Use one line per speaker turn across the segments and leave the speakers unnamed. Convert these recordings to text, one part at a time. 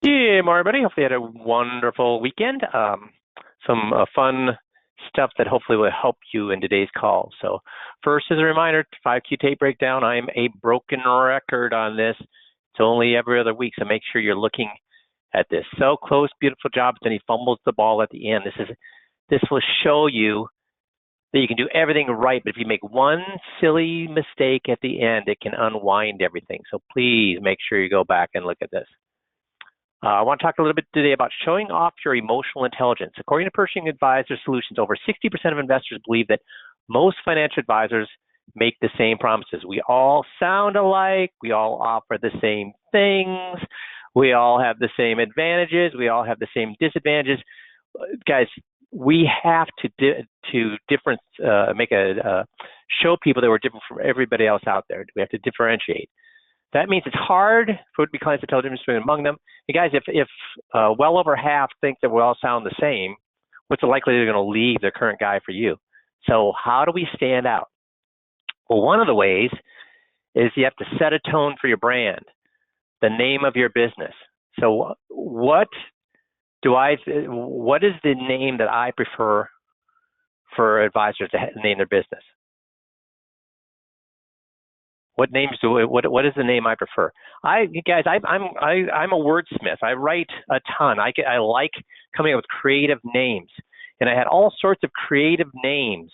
Yeah, everybody. Hopefully, you had a wonderful weekend. Some fun stuff that hopefully will help you in today's call. So, first, as a reminder, 5Q tape breakdown. I'm a broken record on this. It's only every other week, so make sure you're looking at this. So close, beautiful job. Then he fumbles the ball at the end. This will show you that you can do everything right, but if you make one silly mistake at the end, it can unwind everything. So please make sure you go back and look at this. I want to talk a little bit today about showing off your emotional intelligence. According to Pershing Advisor Solutions, over 60% of investors believe that most financial advisors make the same promises. We all sound alike. We all offer the same things. We all have the same advantages. We all have the same disadvantages. Guys, we have to show people that we're different from everybody else out there. We have to differentiate. That means it's hard for would-be clients to tell the difference between among them. And guys, if well over half think that we all sound the same, what's the likelihood they're going to leave their current guy for you? So how do we stand out? Well, one of the ways is you have to set a tone for your brand, the name of your business. So what is the name that I prefer for advisors to name their business? What is the name I prefer? Guys, I'm a wordsmith. I write a ton. I like coming up with creative names. And I had all sorts of creative names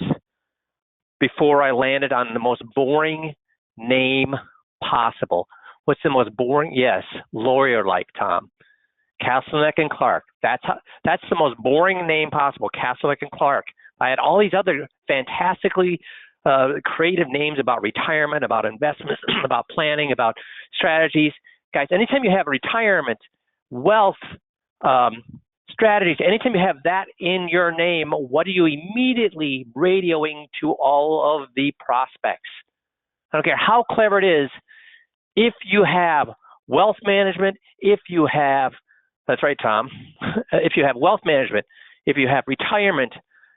before I landed on the most boring name possible. What's the most boring? Yes, lawyer-like, Tom. Castleknock and Clark. That's the most boring name possible, Castleknock and Clark. I had all these other fantastically creative names about retirement, about investments, about planning, about strategies. Guys, anytime you have retirement, wealth, strategies, anytime you have that in your name, what are you immediately radioing to all of the prospects? I don't care how clever it is. If you have wealth management, that's right, Tom, if you have wealth management, if you have retirement,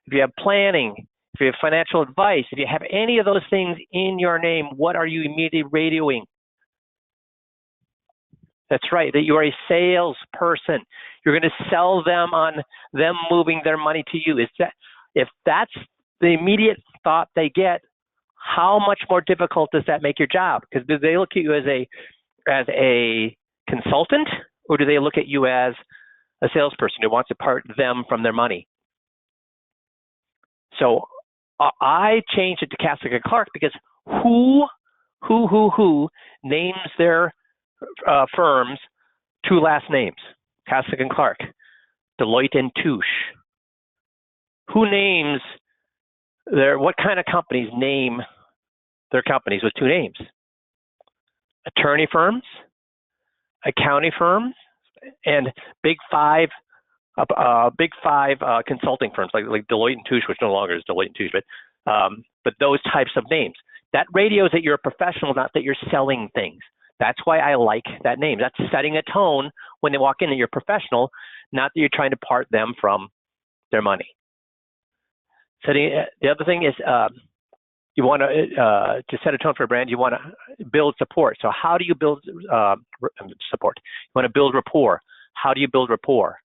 if you have planning, if you have financial advice, if you have any of those things in your name, what are you immediately radioing? That's right, that you are a salesperson. You're going to sell them on them moving their money to you. If that's the immediate thought they get, how much more difficult does that make your job? Because do they look at you as a consultant, or do they look at you as a salesperson who wants to part them from their money? So I changed it to Castleknock and Clark because who names their firms two last names? Castleknock and Clark, Deloitte and Touche. Who names what kind of companies name their companies with two names? Attorney firms, accounting firms, and big five consulting firms like Deloitte and Touche, which no longer is Deloitte and Touche, but those types of names. That radios that you're a professional, not that you're selling things. That's why I like that name. That's setting a tone when they walk in that you're professional, not that you're trying to part them from their money. The other thing is you want to set a tone for a brand, you want to build support. So how do you build support? You want to build rapport. How do you build rapport?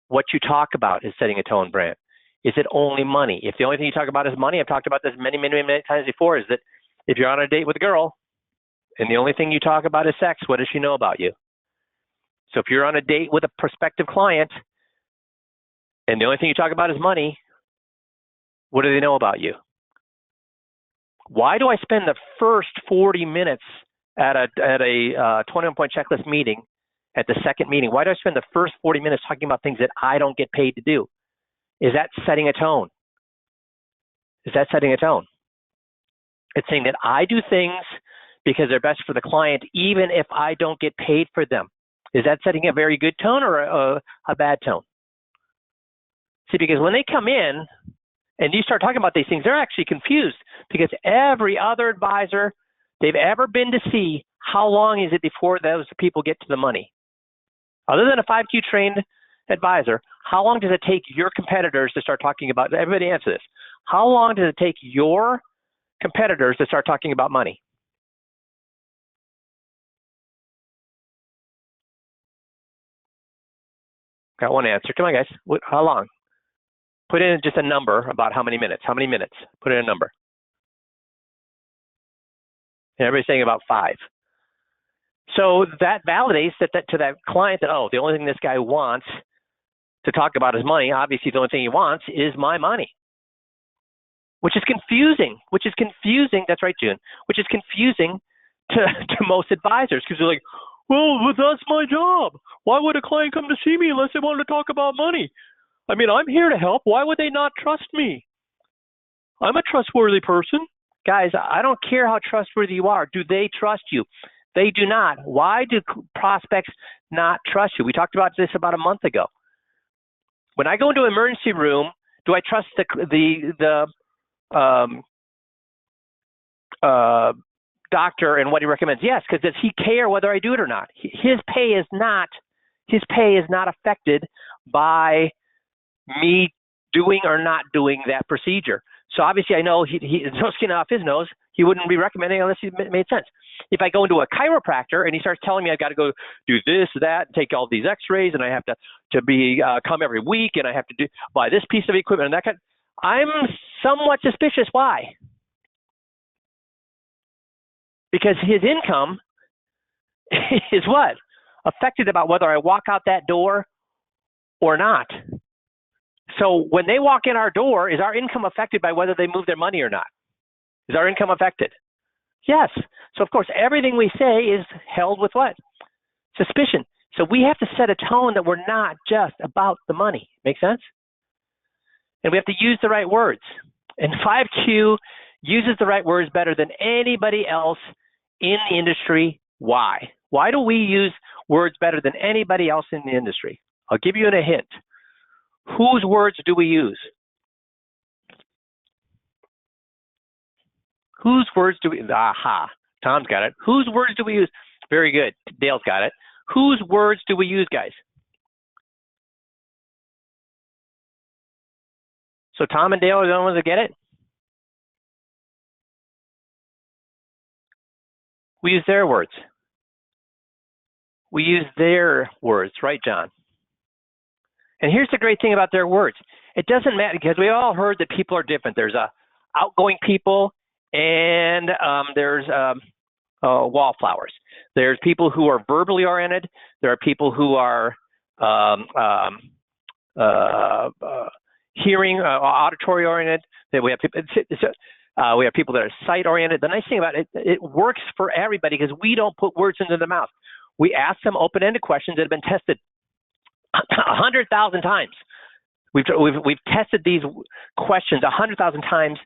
What you talk about is setting a tone brand. Is it only money? If the only thing you talk about is money, I've talked about this many times before, is that if you're on a date with a girl and the only thing you talk about is sex, what does she know about you? So if you're on a date with a prospective client and the only thing you talk about is money, what do they know about you? Why do I spend the first 40 minutes at a 21-point checklist meeting, at the second meeting? Why do I spend the first 40 minutes talking about things that I don't get paid to do? Is that setting a tone? Is that setting a tone? It's saying that I do things because they're best for the client, even if I don't get paid for them. Is that setting a very good tone or a bad tone? See, because when they come in and you start talking about these things, they're actually confused because every other advisor they've ever been to see, how long is it before those people get to the money? Other than a 5Q trained advisor, how long does it take your competitors to start talking about, everybody answer this, how long does it take your competitors to start talking about money? Got one answer. Come on, guys. How long? Put in just a number about how many minutes. How many minutes? Put in a number. And everybody's saying about 5. So that validates that to that client that, oh, the only thing this guy wants to talk about is money. Obviously, the only thing he wants is my money, which is confusing. That's right, June. Which is confusing to most advisors because they're like, well, that's my job. Why would a client come to see me unless they wanted to talk about money? I mean, I'm here to help. Why would they not trust me? I'm a trustworthy person. Guys, I don't care how trustworthy you are. Do they trust you? They do not. Why do prospects not trust you? We talked about this about a month ago. When I go into an emergency room, do I trust the doctor and what he recommends? Yes, because does he care whether I do it or not? His pay is not affected by me doing or not doing that procedure. So obviously I know he no skin off his nose. He wouldn't be recommending unless it made sense. If I go into a chiropractor and he starts telling me I've got to go do this, that, take all these x-rays, and I have to be come every week, and I have to buy this piece of equipment and that kind, I'm somewhat suspicious. Why? Because his income is what? Affected about whether I walk out that door or not. So when they walk in our door, is our income affected by whether they move their money or not? Is our income affected? Yes. So of course, everything we say is held with what? Suspicion. So we have to set a tone that we're not just about the money. Make sense? And we have to use the right words. And 5Q uses the right words better than anybody else in the industry. Why? Why do we use words better than anybody else in the industry? I'll give you a hint. Whose words do we use? Whose words do we, aha, Tom's got it. Whose words do we use? Very good, Dale's got it. Whose words do we use, guys? So Tom and Dale are the only ones that get it? We use their words. We use their words, right, John? And here's the great thing about their words. It doesn't matter because we all heard that people are different. There's outgoing people and there's wallflowers. There's people who are verbally oriented. There are people who are hearing, auditory oriented. Then we have people that are sight oriented. The nice thing about it, it works for everybody because we don't put words into their mouth. We ask them open-ended questions that have been tested 100,000 times. We've tested these questions 100,000 times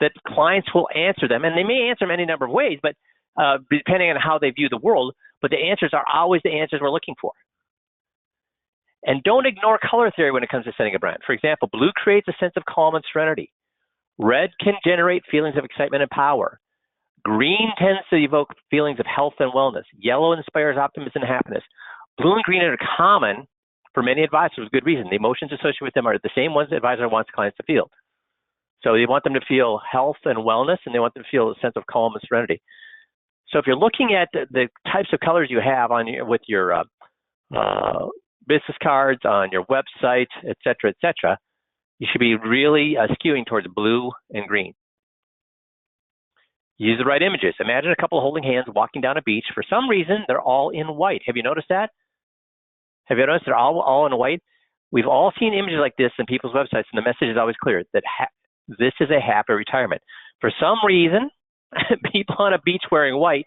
that clients will answer them, and they may answer them any number of ways, but depending on how they view the world, but the answers are always the answers we're looking for. And don't ignore color theory when it comes to setting a brand. For example, blue creates a sense of calm and serenity. Red can generate feelings of excitement and power. Green tends to evoke feelings of health and wellness. Yellow inspires optimism and happiness. Blue and green are common for many advisors with good reason. The emotions associated with them are the same ones the advisor wants clients to feel. So they want them to feel health and wellness, and they want them to feel a sense of calm and serenity. So if you're looking at the types of colors you have on with your business cards, on your website, et cetera, you should be really skewing towards blue and green. Use the right images. Imagine a couple holding hands walking down a beach. For some reason, they're all in white. Have you noticed that? Have you noticed they're all in white? We've all seen images like this in people's websites, and the message is always clear that this is a happy retirement. For some reason, people on a beach wearing white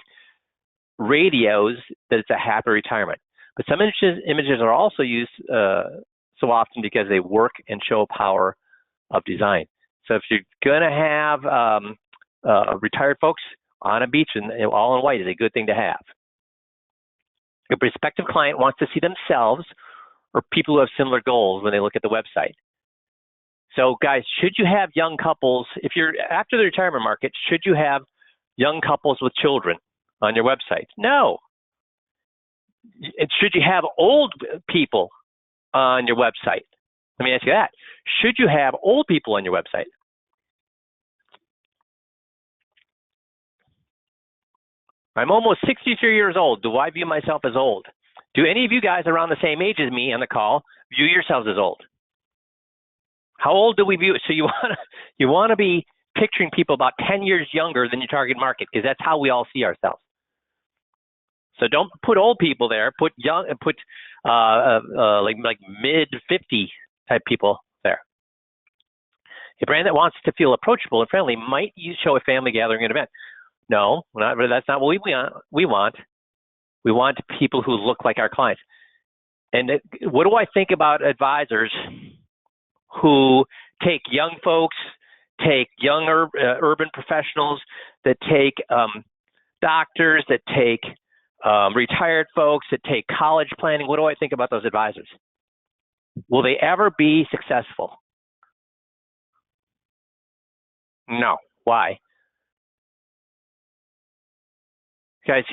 radios that it's a happy retirement. But some images are also used so often because they work and show power of design. So if you're going to have retired folks on a beach and all in white is a good thing to have. A prospective client wants to see themselves or people who have similar goals when they look at the website. So guys, should you have young couples, if you're after the retirement market, should you have young couples with children on your website? No. Should you have old people on your website? Let me ask you that. Should you have old people on your website? I'm almost 63 years old. Do I view myself as old? Do any of you guys around the same age as me on the call view yourselves as old? How old do we view it? So you want to be picturing people about 10 years younger than your target market, because that's how we all see ourselves. So don't put old people there. Put young, put like mid 50 type people there. A brand that wants to feel approachable and friendly might show a family gathering and event. No, that's not what we want. We want people who look like our clients. And what do I think about advisors who take young folks, take younger urban professionals, that take doctors, that take retired folks, that take college planning? What do I think about those advisors? Will they ever be successful? No. Why? Guys,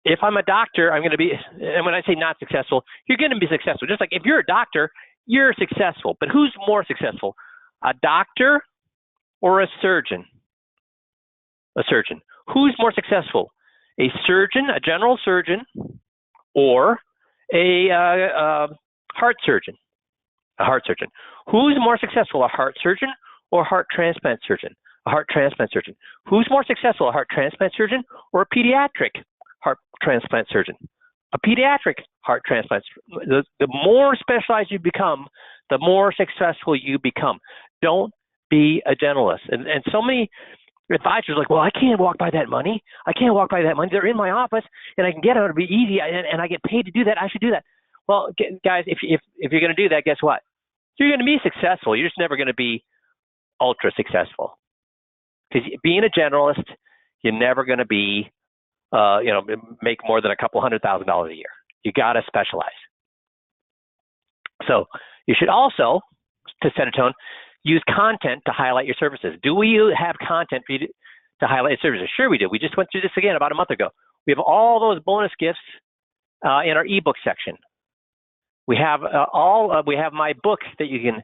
if I'm a doctor, I'm going to be, and when I say not successful, you're going to be successful. Just like if you're a doctor, you're successful. But who's more successful, a doctor or a surgeon? A surgeon. Who's more successful, a surgeon, a general surgeon, or a heart surgeon? A heart surgeon. Who's more successful, a heart surgeon or a heart transplant surgeon? A heart transplant surgeon. Who's more successful, a heart transplant surgeon or a pediatric heart transplant surgeon? A pediatric heart transplant. The more specialized you become, the more successful you become. Don't be a generalist. And so many advisors are like, well, I can't walk by that money. I can't walk by that money. They're in my office, and I can get it. It'll be easy, and I get paid to do that. I should do that. Well, guys, if you're going to do that, guess what? You're going to be successful. You're just never going to be ultra successful. Because being a generalist, you're never going to be, make more than a couple $100,000 a year. You got to specialize. So you should also, to set a tone, use content to highlight your services. Do we have content for you to highlight your services? Sure we do. We just went through this again about a month ago. We have all those bonus gifts in our ebook section. We have we have my book that you can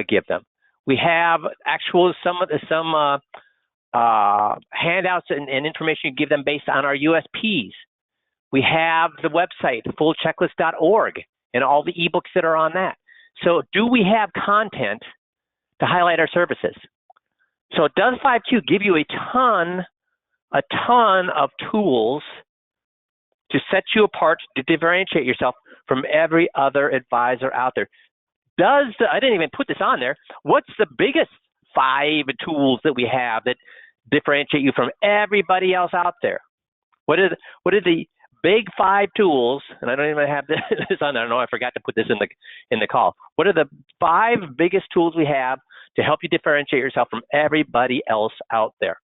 give them. We have some handouts and information you give them based on our USPs. We have the website, fullchecklist.org, and all the ebooks that are on that. So do we have content to highlight our services? So does 5Q give you a ton of tools to set you apart, to differentiate yourself from every other advisor out there? I didn't even put this on there. What's the biggest 5 tools that we have that differentiate you from everybody else out there? What are the big 5 tools? And I don't even have this on there. I know I forgot to put this in the call. What are the 5 biggest tools we have to help you differentiate yourself from everybody else out there?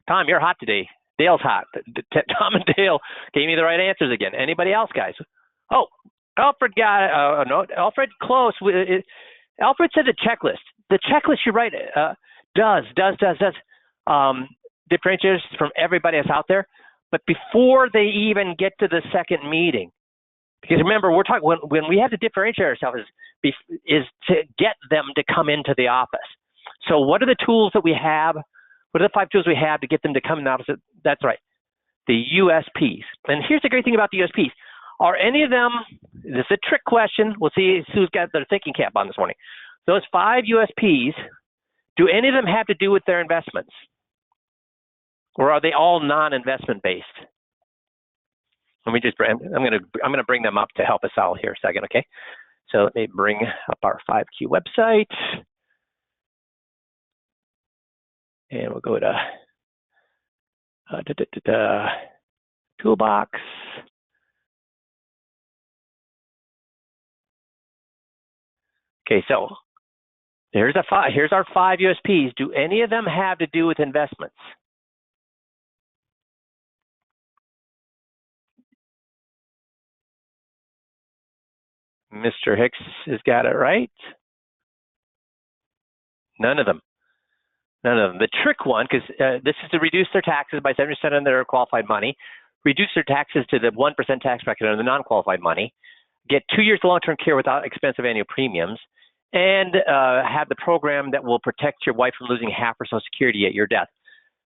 Tom, you're hot today. Dale's hot. Tom and Dale gave me the right answers again. Anybody else, guys? Oh, Alfred got no. Alfred close. Alfred said the checklist. The checklist, you're right. Does differentiate us from everybody else out there. But before they even get to the second meeting, because remember, we're talking when we have to differentiate ourselves is to get them to come into the office. So what are the tools that we have? What are the 5 tools we have to get them to come in the office? That's right, the USPs. And here's the great thing about the USPs. Are any of them, this is a trick question. We'll see who's got their thinking cap on this morning. Those 5 USPs, do any of them have to do with their investments? Or are they all non-investment based? Let me I'm going to bring them up to help us out here a second, okay? So let me bring up our 5Q website. And we'll go to toolbox. Okay, so here's our 5 USPs. Do any of them have to do with investments? Mr. Hicks has got it right. None of them. None of them. The trick one, because this is to reduce their taxes by 70% on their qualified money, reduce their taxes to the 1% tax bracket on the non-qualified money, get 2 years of long-term care without expensive annual premiums, and have the program that will protect your wife from losing half her Social Security at your death.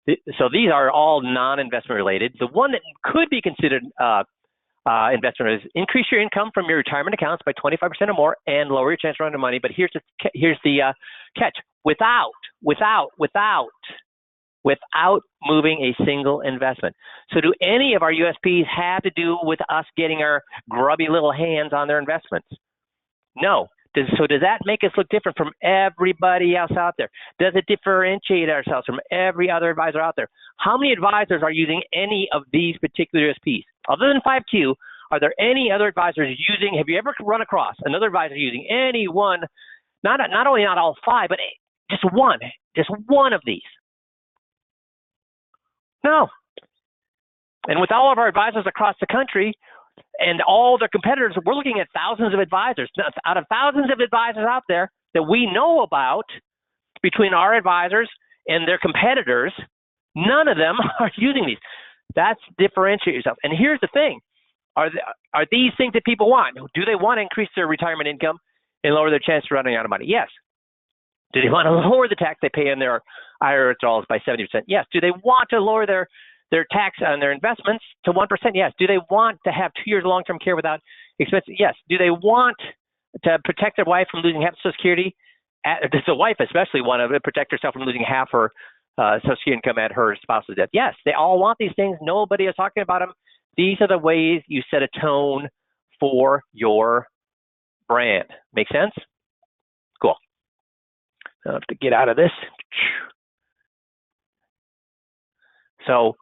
So these are all non-investment related. The one that could be considered investment is increase your income from your retirement accounts by 25% or more and lower your chance of running money. But here's the catch: without moving a single investment. So do any of our USPs have to do with us getting our grubby little hands on their investments? No. So does that make us look different from everybody else out there? Does it differentiate ourselves from every other advisor out there? How many advisors are using any of these particular USPs? Other than 5Q, are there any other advisors using, have you ever run across another advisor using any one, not only not all 5, but just one of these? No. And with all of our advisors across the country and all their competitors, we're looking at thousands of advisors. Out of thousands of advisors out there that we know about, between our advisors and their competitors, none of them are using these. That's differentiate yourself. And here's the thing. Are these things that people want? Do they want to increase their retirement income and lower their chance of running out of money? Yes. Do they want to lower the tax they pay on their IRA withdrawals by 70%? Yes. Do they want to lower their tax on their investments to 1%? Yes. Do they want to have 2 years of long-term care without expenses? Yes. Do they want to protect their wife from losing half Social Security? Does the wife especially want to protect herself from losing half her Social Security income at her spouse's death? Yes. They all want these things. Nobody is talking about them. These are the ways you set a tone for your brand. Make sense? Cool. I have to get out of this. So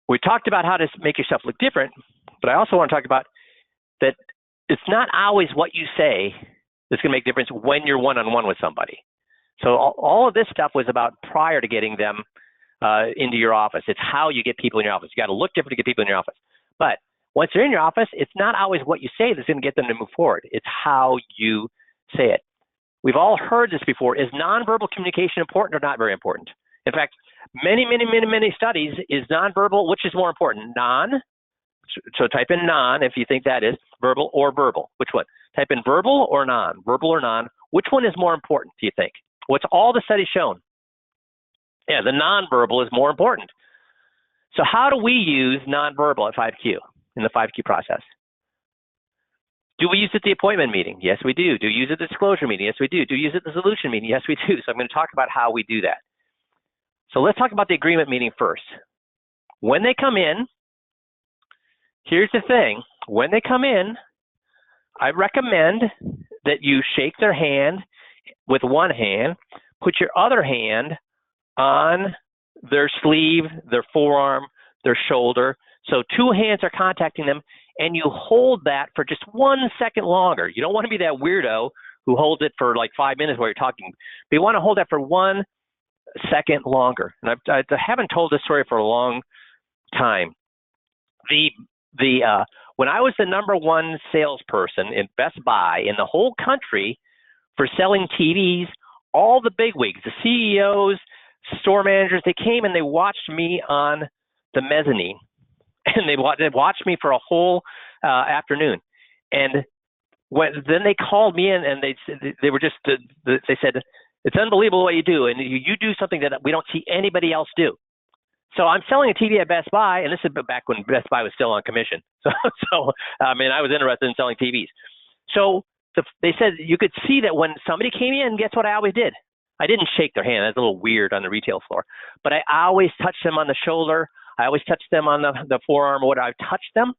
we talked about how to make yourself look different, but I also want to talk about that it's not always what you say that's going to make a difference when you're one-on-one with somebody. So all of this stuff was about prior to getting them into your office. It's how you get people in your office. You got to look different to get people in your office. But once they're in your office, it's not always what you say that's going to get them to move forward. It's how you say it. We've all heard this before. Is nonverbal communication important or not very important? In fact, many studies is nonverbal, which is more important? Non, so type in non if you think that is verbal or verbal. Which one? Type in verbal or non, Which one is more important, do you think? What's all the studies shown? Yeah, the nonverbal is more important. So how do we use nonverbal at 5Q, in the 5Q process? Do we use it at the appointment meeting? Yes, we do. Do we use it at the disclosure meeting? Yes, we do. Do we use it at the solution meeting? Yes, we do. So I'm going to talk about how we do that. So let's talk about the agreement meeting first. When they come in, here's the thing. When they come in, I recommend that you shake their hand with one hand, put your other hand on their sleeve, their forearm, their shoulder. So 2 hands are contacting them, and you hold that for just 1 second longer. You don't want to be that weirdo who holds it for like 5 minutes while you're talking. But you want to hold that for 1 second longer. And I haven't told this story for a long time. When I was the #1 salesperson in Best Buy in the whole country for selling TVs, all the bigwigs, the CEOs, store managers, they came and they watched me on the mezzanine, and they watched me for a whole afternoon. And then they called me in, and they said, "It's unbelievable what you do, and you do something that we don't see anybody else do." So I'm selling a TV at Best Buy, and this is back when Best Buy was still on commission. So I mean, I was interested in selling TVs. So they said you could see that when somebody came in, guess what I always did? I didn't shake their hand. That's a little weird on the retail floor. But I always touched them on the shoulder. I always touched them on the forearm or whatever. I touched them,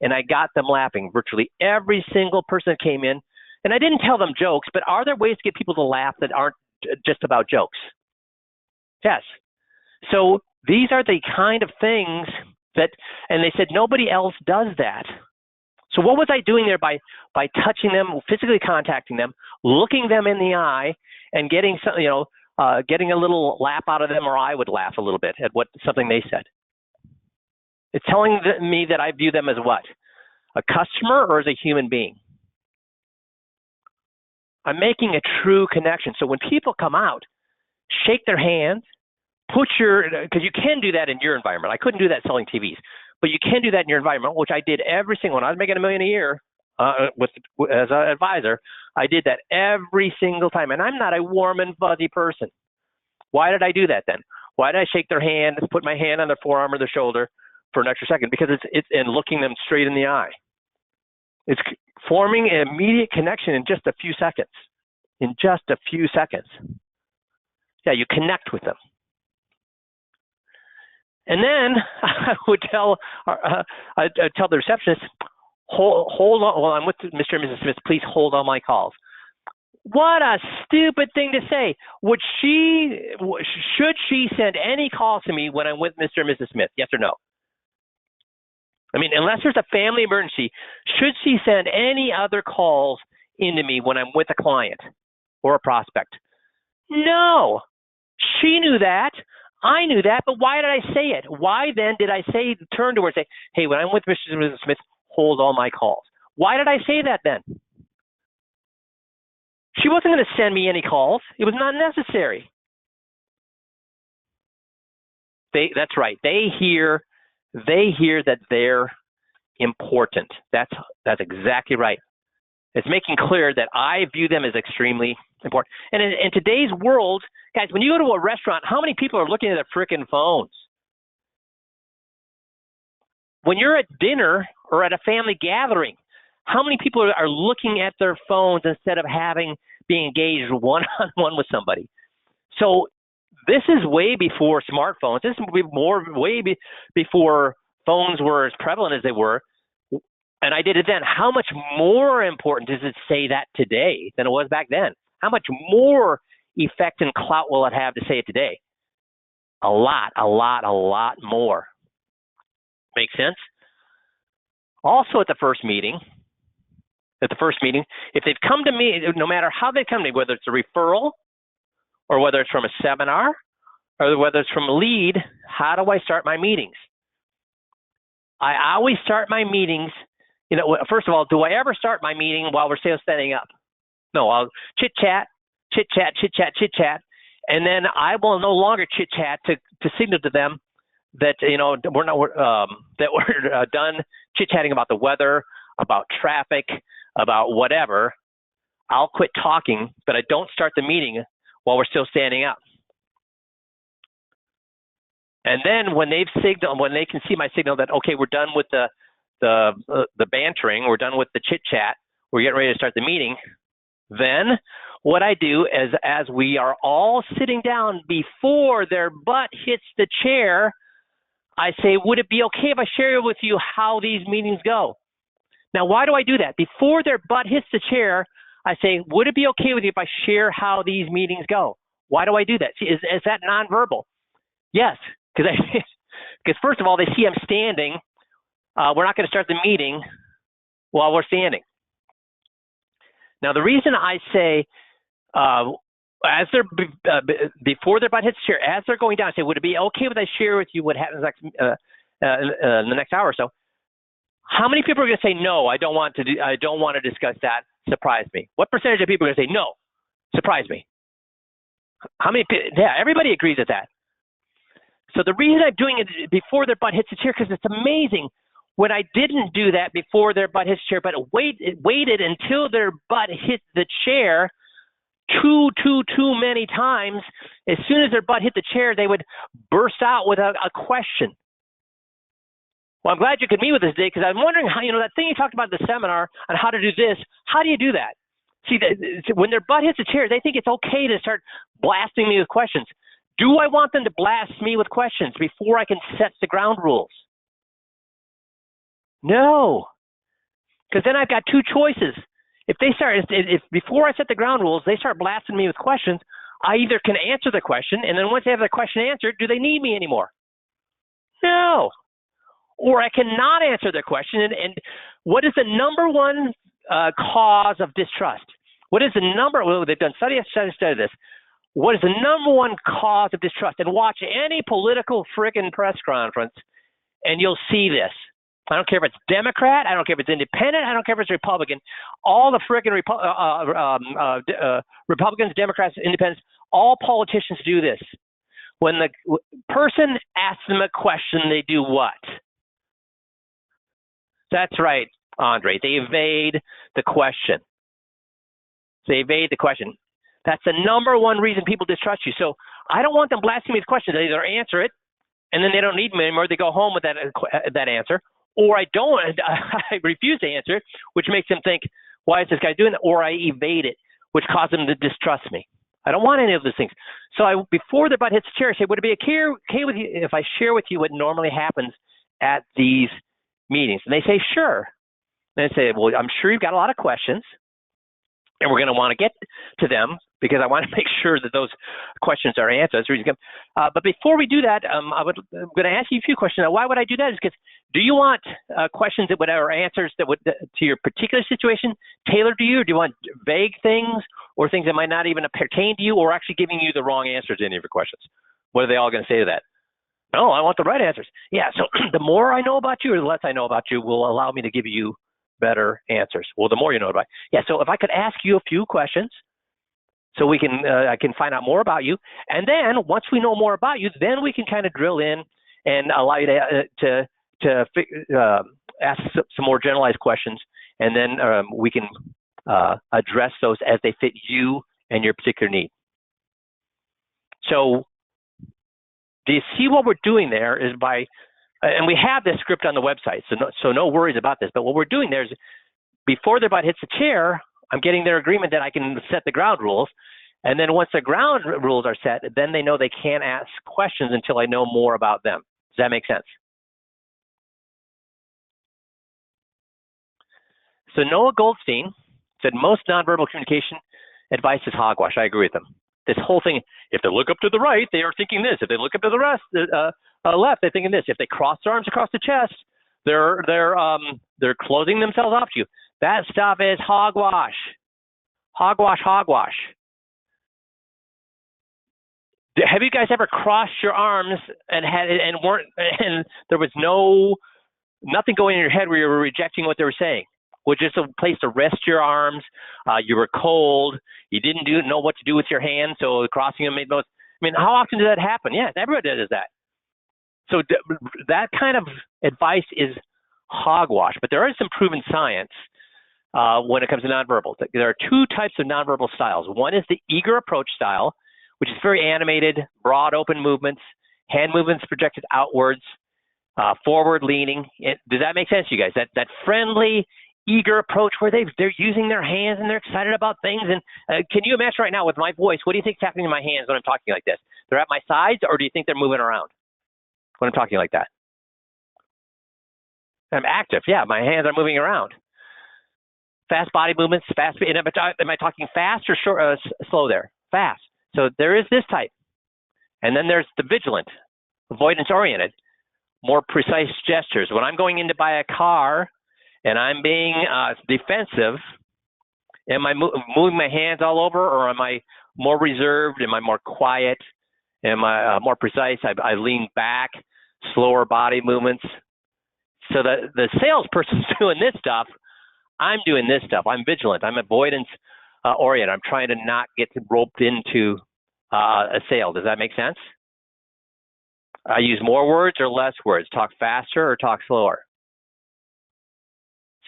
and I got them laughing. Virtually every single person that came in. And I didn't tell them jokes, but are there ways to get people to laugh that aren't just about jokes? Yes. So these are the kind of things that, and they said nobody else does that. So what was I doing there by touching them, physically contacting them, looking them in the eye, and getting some, getting a little laugh out of them, or I would laugh a little bit at something they said. It's telling me that I view them as what? A customer or as a human being? I'm making a true connection. So when people come out, shake their hands, because you can do that in your environment. I couldn't do that selling TVs, but you can do that in your environment, which I did every single one. I was making $1 million a year as an advisor. I did that every single time, and I'm not a warm and fuzzy person. Why did I do that then? Why did I shake their hand, put my hand on their forearm or their shoulder for an extra second? Because it's and looking them straight in the eye. It's forming an immediate connection in just a few seconds. In just a few seconds. Yeah, you connect with them. And then I would tell I'd tell the receptionist, hold on, while I'm with Mr. and Mrs. Smith, please hold on my calls. What a stupid thing to say. Should she send any calls to me when I'm with Mr. and Mrs. Smith? Yes or no? I mean, unless there's a family emergency, should she send any other calls into me when I'm with a client or a prospect? No. She knew that. I knew that, but why did I say it? Why then did I turn to her and say, hey, when I'm with Mr. and Mrs. Smith, hold all my calls? Why did I say that then? She wasn't going to send me any calls. It was not necessary. That's right. They hear that they're important. That's exactly right. It's making clear that I view them as extremely important. And in today's world, guys, when you go to a restaurant, how many people are looking at their frickin' phones? When you're at dinner or at a family gathering, how many people are looking at their phones instead of being engaged one-on-one with somebody? So this is way before smartphones. This is way before phones were as prevalent as they were. And I did it then. How much more important does it say that today than it was back then? How much more effect and clout will it have to say it today? A lot more. Make sense? Also at the first meeting, if they've come to me, no matter how they come to me, whether it's a referral or whether it's from a seminar or whether it's from a lead, how do I start my meetings? I always start my meetings, first of all, do I ever start my meeting while we're still standing up? No, I'll chit-chat, and then I will no longer chit-chat to signal to them that, we're done chit-chatting about the weather, about traffic, about whatever. I'll quit talking, but I don't start the meeting while we're still standing up. And then when they can see my signal that, okay, we're done with the bantering, we're done with the chit chat, we're getting ready to start the meeting, then what I do is, as we are all sitting down before their butt hits the chair, I say, would it be okay if I share with you how these meetings go? Now, why do I do that? Before their butt hits the chair, I say, would it be okay with you if I share how these meetings go? Why do I do that? See, is that nonverbal? Yes, because first of all, they see I'm standing. We're not going to start the meeting while we're standing. Now, the reason I say, as they're before their butt hits the chair, as they're going down, I say, would it be okay if I share with you what happens in the next hour or so? How many people are going to say no? I don't want to discuss that. Surprise me. What percentage of people are going to say no? Surprise me. How many? Yeah, everybody agrees with that. So the reason I'm doing it before their butt hits the chair, because it's amazing. When I didn't do that before their butt hits the chair, but waited until their butt hit the chair too many times, as soon as their butt hit the chair, they would burst out with a question. Well, I'm glad you could meet with us today, because I'm wondering how, that thing you talked about in the seminar on how to do this, how do you do that? See, when their butt hits the chair, they think it's okay to start blasting me with questions. Do I want them to blast me with questions before I can set the ground rules? No, because then I've got two choices. If before I set the ground rules, they start blasting me with questions, I either can answer the question, and then once they have the question answered, do they need me anymore? No. Or I cannot answer their question. And what is the number one cause of distrust? What is the they've done study of this. What is the number one cause of distrust? And watch any political friggin' press conference, and you'll see this. I don't care if it's Democrat. I don't care if it's independent. I don't care if it's Republican. All the friggin' Republicans, Democrats, independents, all politicians do this. When the person asks them a question, they do what? That's right, Andre. They evade the question. They evade the question. That's the number one reason people distrust you. So I don't want them blasting me with questions. They either answer it, and then they don't need me anymore. They go home with that answer, or I don't. I refuse to answer it, which makes them think, why is this guy doing that? Or I evade it, which causes them to distrust me. I don't want any of those things. So before their butt hits the chair, I say, would it be okay with you if I share with you what normally happens at these meetings? And they say, sure. And I say, well, I'm sure you've got a lot of questions, and we're going to want to get to them because I want to make sure that those questions are answered. But before we do that, I'm going to ask you a few questions. Now, why would I do that? Is because do you want questions that would are answers that would to your particular situation tailored to you, or do you want vague things or things that might not even pertain to you, or actually giving you the wrong answers to any of your questions? What are they all going to say to that? No, I want the right answers. Yeah, so the more I know about you or the less I know about you will allow me to give you better answers. Well, the more you know about. Yeah, so if I could ask you a few questions so we can I can find out more about you, and then once we know more about you, then we can kind of drill in and allow you to ask some more generalized questions, and then we can address those as they fit you and your particular need. So do you see what we're doing there is by, and we have this script on the website, so no worries about this, but what we're doing there is before their butt hits the chair, I'm getting their agreement that I can set the ground rules, and then once the ground rules are set, then they know they can't ask questions until I know more about them. Does that make sense? So Noah Goldstein said most nonverbal communication advice is hogwash. I agree with him. This whole thing, if they look up to the right, they are thinking this. If they look up to the left, they're thinking this. If they cross their arms across the chest, they're closing themselves off to you. That stuff is hogwash. Hogwash, hogwash. Have you guys ever crossed your arms and there was nothing going in your head where you were rejecting what they were saying? Was just a place to rest your arms. You were cold. You didn't know what to do with your hands, so crossing them made most. I mean, how often does that happen? Yeah, everybody does that. So that kind of advice is hogwash. But there is some proven science when it comes to nonverbal. There are two types of nonverbal styles. One is the eager approach style, which is very animated, broad, open movements, hand movements projected outwards, forward leaning. Does that make sense to you guys? That friendly, eager approach where they're using their hands and they're excited about things. And can you imagine right now with my voice, what do you think is happening in my hands when I'm talking like this? They're at my sides, or do you think they're moving around when I'm talking like that? I'm active. Yeah, my hands are moving around. Fast body movements, fast. Am I talking fast or short, slow there? Fast. So there is this type. And then there's the vigilant, avoidance-oriented, more precise gestures. When I'm going in to buy a car and I'm being defensive, am I moving my hands all over, or am I more reserved? Am I more quiet? Am I more precise? I lean back, slower body movements. So the salesperson's doing this stuff. I'm doing this stuff. I'm vigilant. I'm avoidance oriented. I'm trying to not get roped into a sale. Does that make sense? I use more words or less words? Talk faster or talk slower?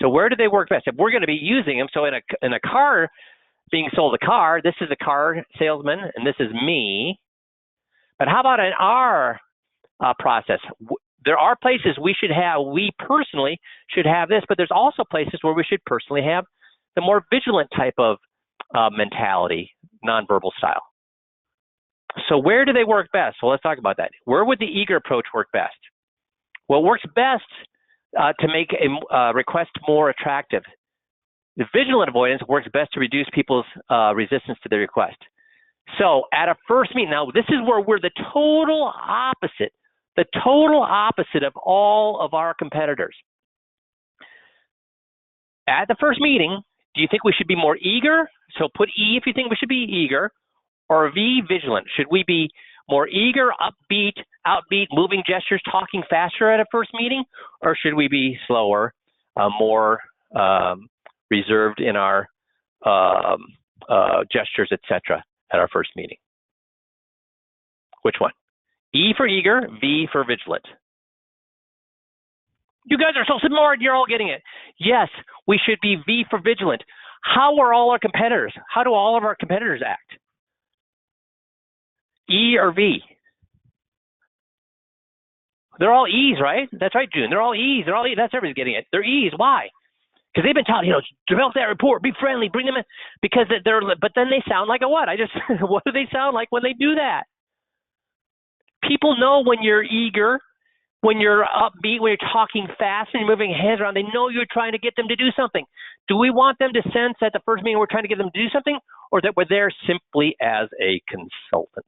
So where do they work best? If we're going to be using them, so in a car, being sold a car, this is a car salesman and this is me. But how about in our process? There are places we personally should have this, but there's also places where we should personally have the more vigilant type of mentality, nonverbal style. So where do they work best? Well, let's talk about that. Where would the eager approach work best? Well, it works best to make a request more attractive. The vigilant avoidance works best to reduce people's resistance to the request. So at a first meeting, now this is where we're the total opposite of all of our competitors. At the first meeting, do you think we should be more eager? So put E if you think we should be eager, or V, vigilant. Should we be more eager, upbeat, outbeat, moving gestures, talking faster at a first meeting? Or should we be slower, more reserved in our gestures, etc., at our first meeting? Which one? E for eager, V for vigilant. You guys are so smart, you're all getting it. Yes, we should be V for vigilant. How are all our competitors? How do all of our competitors act? E or V? They're all E's, right? That's right, June. They're all E's. They're all E's. That's everybody's getting it. They're E's. Why? Because they've been taught, develop that rapport, be friendly, bring them in. Because but then they sound like a what? What do they sound like when they do that? People know when you're eager, when you're upbeat, when you're talking fast and you're moving your hands around. They know you're trying to get them to do something. Do we want them to sense at the first meeting we're trying to get them to do something, or that we're there simply as a consultant?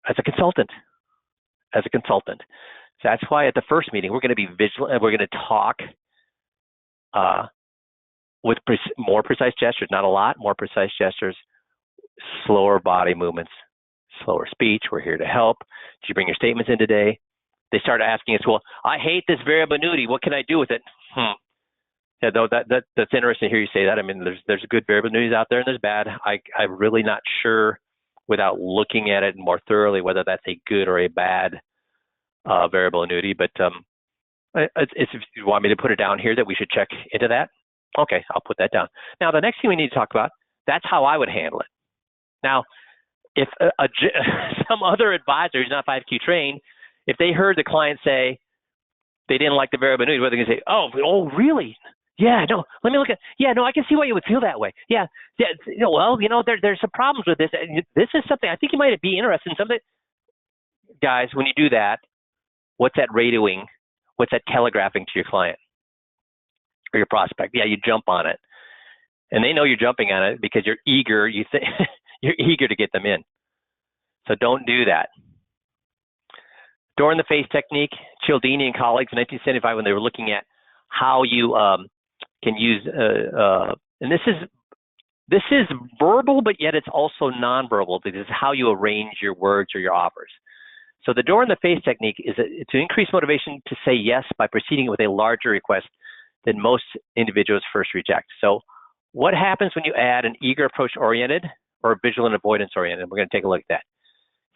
As a consultant. So that's why at the first meeting, we're going to be vigilant and we're going to talk with more precise gestures, not a lot, more precise gestures, slower body movements, slower speech. We're here to help. Did you bring your statements in today? They started asking us, well, I hate this variable annuity. What can I do with it? Yeah, though that's interesting to hear you say that. I mean, there's good variable annuities out there and there's bad. I'm really not sure without looking at it more thoroughly whether that's a good or a bad variable annuity. But if you want me to put it down here that we should check into that, okay, I'll put that down. Now, the next thing we need to talk about, that's how I would handle it. Now, if some other advisor who's not 5Q trained, if they heard the client say they didn't like the variable annuity, what are they going to say? Oh, really? Yeah, no, let me look at, yeah, no, I can see why you would feel that way. Yeah, well, there's some problems with this. This is something, I think you might be interested in something. Guys, when you do that, what's that radioing? What's that telegraphing to your client or your prospect? Yeah, you jump on it. And they know you're jumping on it because you're eager, you're eager to get them in. So don't do that. Door in the face technique, Cialdini and colleagues in 1975 when they were looking at how you can use, and this is verbal, but yet it's also nonverbal because it's how you arrange your words or your offers. So the door in the face technique is to increase motivation to say yes by proceeding with a larger request than most individuals first reject. So what happens when you add an eager approach oriented or vigilant avoidance oriented? We're going to take a look at that.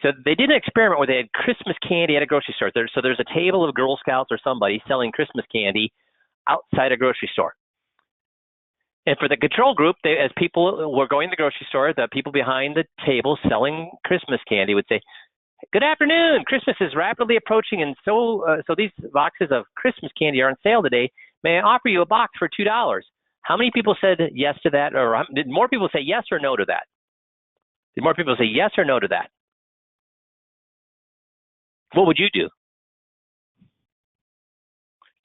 So they did an experiment where they had Christmas candy at a grocery store. So there's a table of Girl Scouts or somebody selling Christmas candy outside a grocery store. And for the control group, as people were going to the grocery store, the people behind the table selling Christmas candy would say, "Good afternoon, Christmas is rapidly approaching, and so these boxes of Christmas candy are on sale today. May I offer you a box for $2? How many people said yes to that? Or did more people say yes or no to that? Did more people say yes or no to that? What would you do?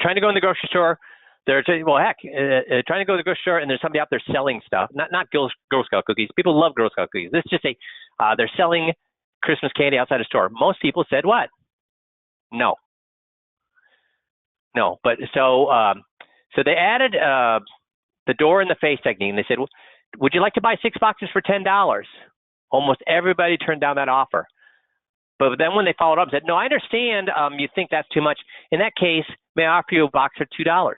Trying to go in the grocery store, trying to go to the grocery store and there's somebody out there selling stuff, not Girl Scout cookies. People love Girl Scout cookies. Let's just say they're selling Christmas candy outside a store. Most people said what? No. But so they added the door in the face technique, and they said, would you like to buy 6 boxes for $10? Almost everybody turned down that offer. But then when they followed up and said, no, I understand you think that's too much. In that case, may I offer you a box for $2?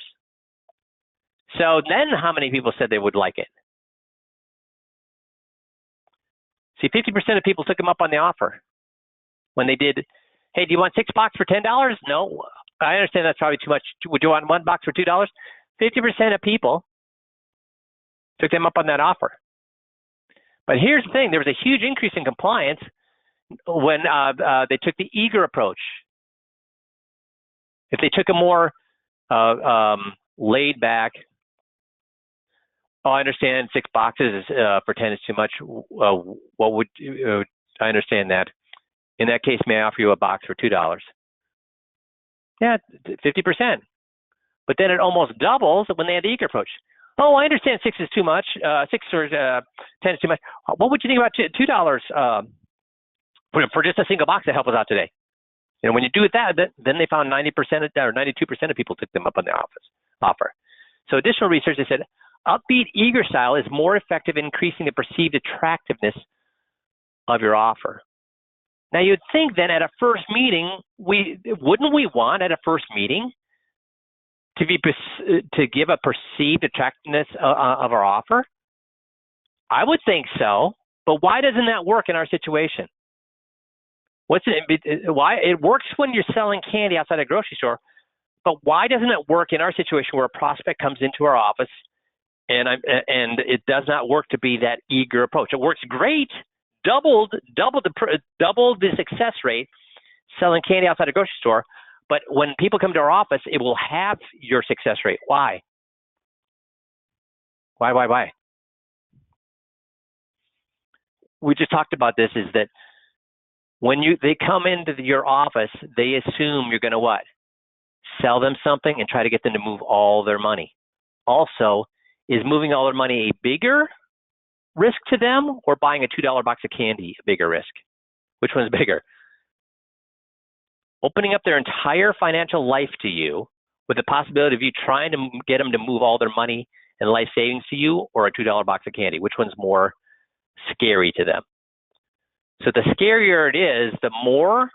So then how many people said they would like it? See, 50% of people took them up on the offer. When they did, hey, do you want 6 boxes for $10? No, I understand that's probably too much. Would you want 1 box for $2? 50% of people took them up on that offer. But here's the thing, there was a huge increase in compliance when they took the eager approach. If they took a more laid back, I understand 6 boxes for 10 is too much. What would I understand that? In that case, may I offer you a box for $2? Yeah, 50%. But then it almost doubles when they had the eager approach. Oh, I understand 6 is too much. 6 or 10 is too much. What would you think about $2 for just a single box to help us out today? And when you do that, then they found 90% or 92% of people took them up on the offer. So additional research, they said, upbeat, eager style is more effective in increasing the perceived attractiveness of your offer. Now, you'd think then at a first meeting, wouldn't we want at a first meeting to give a perceived attractiveness of our offer? I would think so, but why doesn't that work in our situation? Why it works when you're selling candy outside a grocery store, but why doesn't it work in our situation where a prospect comes into our office And it does not work to be that eager approach. It works great, doubled the success rate selling candy outside a grocery store. But when people come to our office, it will have your success rate. Why? Why? We just talked about this, is that when they come into your office, they assume you're going to what? Sell them something and try to get them to move all their money. Also, is moving all their money a bigger risk to them, or buying a $2 box of candy a bigger risk? Which one's bigger? Opening up their entire financial life to you with the possibility of you trying to get them to move all their money and life savings to you, or a $2 box of candy? Which one's more scary to them? So the scarier it is, the more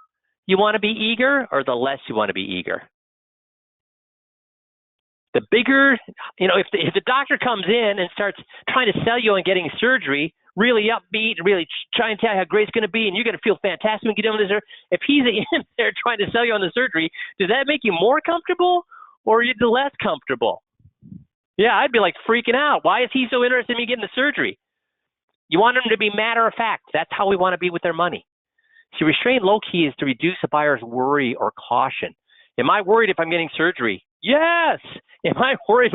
you want to be eager, or the less you want to be eager? The bigger, if the doctor comes in and starts trying to sell you on getting surgery, really upbeat and really trying to tell you how great it's going to be and you're going to feel fantastic when you get done with this, if he's in there trying to sell you on the surgery, does that make you more comfortable, or are you less comfortable? Yeah, I'd be like freaking out. Why is he so interested in me getting the surgery? You want him to be matter of fact. That's how we want to be with their money. See, restraint low key is to reduce a buyer's worry or caution. Am I worried if I'm getting surgery? Yes. Am I worried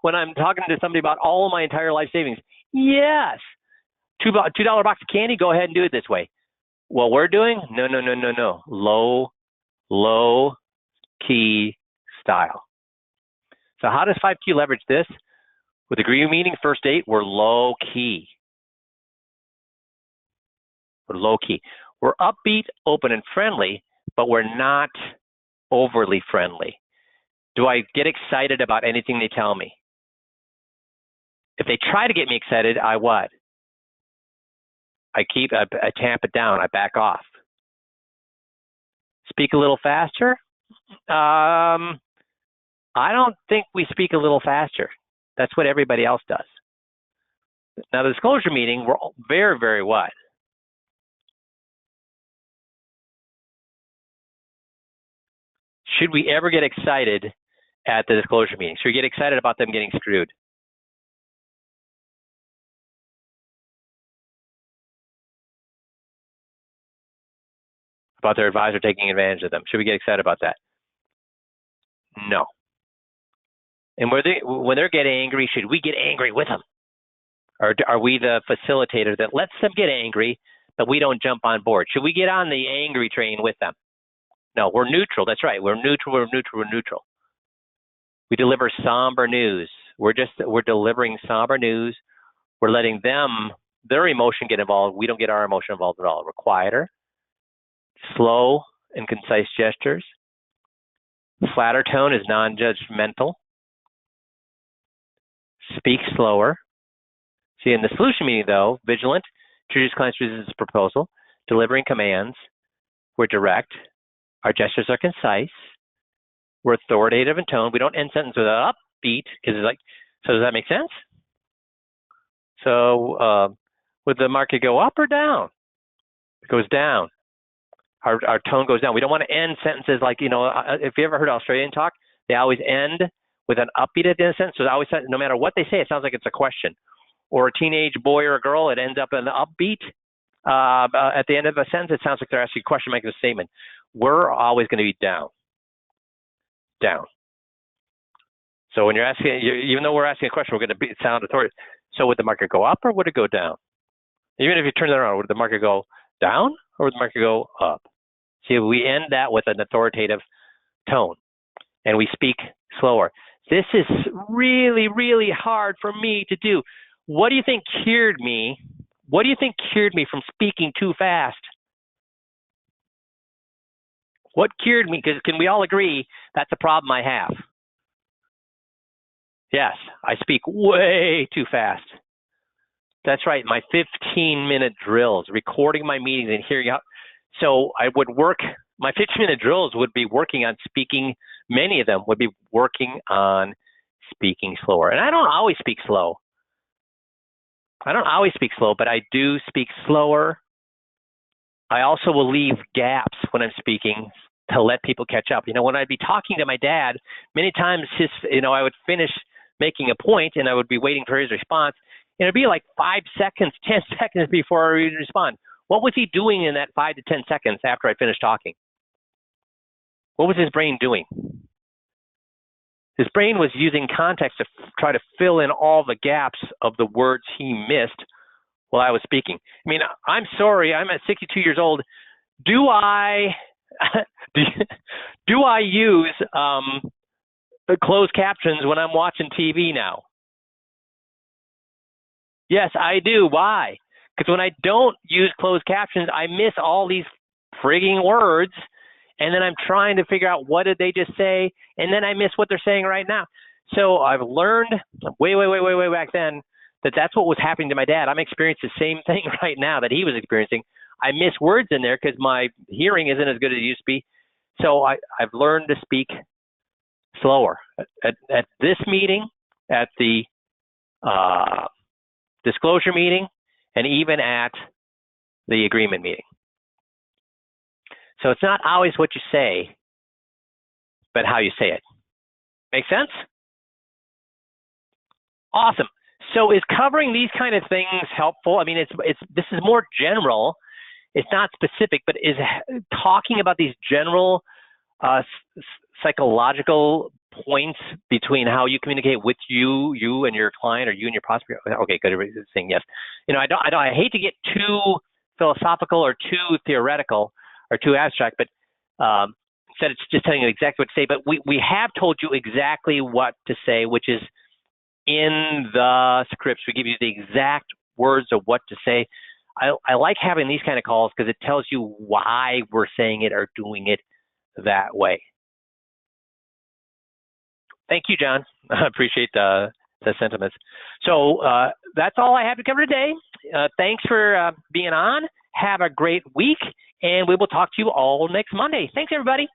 when I'm talking to somebody about all of my entire life savings? Yes. $2 box of candy, go ahead and do it this way. What we're doing? No. Low key style. So how does 5Q leverage this? With the Agree meeting, first date, we're low key. We're low key. We're upbeat, open, and friendly, but we're not overly friendly. Do I get excited about anything they tell me? If they try to get me excited, I what? I tamp it down. I back off. Speak a little faster? I don't think we speak a little faster. That's what everybody else does. Now, the disclosure meeting, we're very, very what? Should we ever get excited at the disclosure meeting? Should we get excited about them getting screwed? About their advisor taking advantage of them? Should we get excited about that? No. And when they're getting angry, should we get angry with them? Or are we the facilitator that lets them get angry, but we don't jump on board? Should we get on the angry train with them? No, we're neutral. That's right. We're neutral. We deliver somber news. We're delivering somber news. We're letting their emotion get involved. We don't get our emotion involved at all. We're quieter, slow and concise gestures. Flatter tone is non-judgmental. Speak slower. See, in the solution meeting, though, vigilant, introduce clients' resistance proposal, delivering commands. We're direct. Our gestures are concise. We're authoritative in tone. We don't end sentence with an upbeat, because it's like, so does that make sense? So would the market go up or down? It goes down. Our tone goes down. We don't want to end sentences like, if you ever heard Australian talk, they always end with an upbeat at the end of the sentence. So I always say, no matter what they say, it sounds like it's a question. Or a teenage boy or a girl, it ends up in the upbeat. At the end of a sentence, it sounds like they're asking a question, making a statement. We're always going to be down. So when you're asking, even though we're asking a question, we're going to sound authoritative. So would the market go up or would it go down? Even if you turn it around, would the market go down or would the market go up? See, we end that with an authoritative tone, and we speak slower. This is really, really hard for me to do. What do you think cured me? What do you think cured me from speaking too fast? What cured me? Because can we all agree that's a problem I have? Yes, I speak way too fast. That's right, my 15-minute drills, recording my meetings and hearing out. So I would work, my 15-minute drills would be working on speaking, many of them would be working on speaking slower. And I don't always speak slow. But I do speak slower. I also will leave gaps when I'm speaking to let people catch up. When I'd be talking to my dad, many times I would finish making a point, and I would be waiting for his response, and it'd be like 5 seconds, 10 seconds before I would respond. What was he doing in that 5 to 10 seconds after I finished talking? What was his brain doing? His brain was using context to try to fill in all the gaps of the words he missed while I was speaking. I mean, I'm sorry, I'm at 62 years old. Do I use closed captions when I'm watching TV now? Yes, I do. Why? Because when I don't use closed captions, I miss all these frigging words, and then I'm trying to figure out what did they just say, and then I miss what they're saying right now. So I've learned way back then that that's what was happening to my dad. I'm experiencing the same thing right now that he was experiencing. I miss words in there because my hearing isn't as good as it used to be. So I've learned to speak slower. At this meeting, at the disclosure meeting, and even at the agreement meeting. So it's not always what you say, but how you say it. Make sense? Awesome. So is covering these kind of things helpful? I mean, this is more general. It's not specific, but is talking about these general psychological points between how you communicate with you and your client, or you and your prospect. Okay, good. Everybody's saying yes. You know, I hate to get too philosophical or too theoretical or too abstract, but instead it's just telling you exactly what to say. But we have told you exactly what to say, which is in the scripts. We give you the exact words of what to say. I like having these kind of calls because it tells you why we're saying it or doing it that way. Thank you, John. I appreciate the sentiments. So that's all I have to cover today. Thanks for being on. Have a great week, and we will talk to you all next Monday. Thanks, everybody.